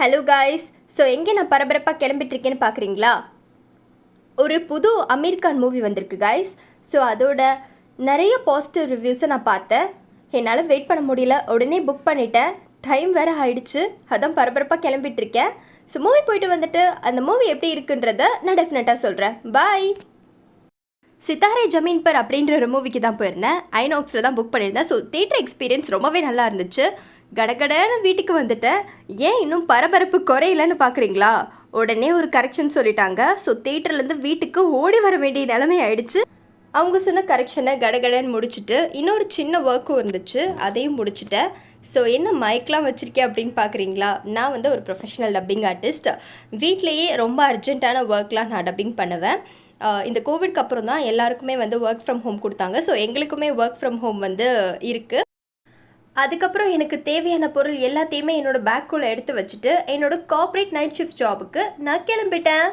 Hello guys. So எங்கே நான் பரபரப்பாக கிளம்பிட்டுருக்கேன்னு பார்க்குறீங்களா? ஒரு புது அமீர் கான் மூவி வந்திருக்கு காய்ஸ். ஸோ அதோட நிறைய பாசிட்டிவ் ரிவ்யூஸை நான் பார்த்தேன். என்னால் வெயிட் பண்ண முடியல, உடனே புக் பண்ணிட்டேன். டைம் வேறு ஆயிடுச்சு, அதான் பரபரப்பாக கிளம்பிட்டுருக்கேன். ஸோ மூவி போயிட்டு வந்துட்டு அந்த மூவி எப்படி இருக்குன்றத நான் டெஃபினட்டாக சொல்கிறேன். பாய். சித்தாரே ஜமீன் பர் அப்படின்ற ஒரு மூவிக்கு தான் போயிருந்தேன். ஐநாக்ஸில் தான் புக் பண்ணியிருந்தேன். ஸோ தியேட்டர் எக்ஸ்பீரியன்ஸ் ரொம்பவே நல்லா இருந்துச்சு. கடகடன்னு வீட்டுக்கு வந்துட்டேன். ஏன் இன்னும் பரபரப்பு குறையிலன்னு பார்க்குறீங்களா? உடனே ஒரு கரெக்ஷன் சொல்லிட்டாங்க. ஸோ தியேட்டர்லேருந்து வீட்டுக்கு ஓடி வர வேண்டிய நிலைமை ஆயிடுச்சு. அவங்க சொன்ன கரெக்ஷனை கடகடன்னு முடிச்சுட்டு இன்னொரு சின்ன ஒர்க்கும் இருந்துச்சு, அதையும் முடிச்சுட்டேன். ஸோ என்ன மைக்லாம் வச்சுருக்கேன் அப்படின்னு பார்க்குறீங்களா? நான் வந்து ஒரு ப்ரொஃபஷனல் டப்பிங் ஆர்டிஸ்ட். வீட்லேயே ரொம்ப அர்ஜென்ட்டான ஒர்க்லாம் நான் டப்பிங் பண்ணுவேன். இந்த கோவிட்க்கு அப்புறம் தான் எல்லாருக்குமே வந்து ஒர்க் ஃப்ரம் ஹோம் கொடுத்தாங்க. ஸோ எங்களுக்குமே ஒர்க் ஃப்ரம் ஹோம் வந்து இருக்குது. அதுக்கப்புறம் எனக்கு தேவையான பொருள் எல்லாத்தையுமே என்னோடய பேக்குள்ளே எடுத்து வச்சுட்டு என்னோடய கார்ப்பரேட் நைட் ஷிஃப்ட் ஜாபுக்கு நான் கிளம்பிட்டேன்.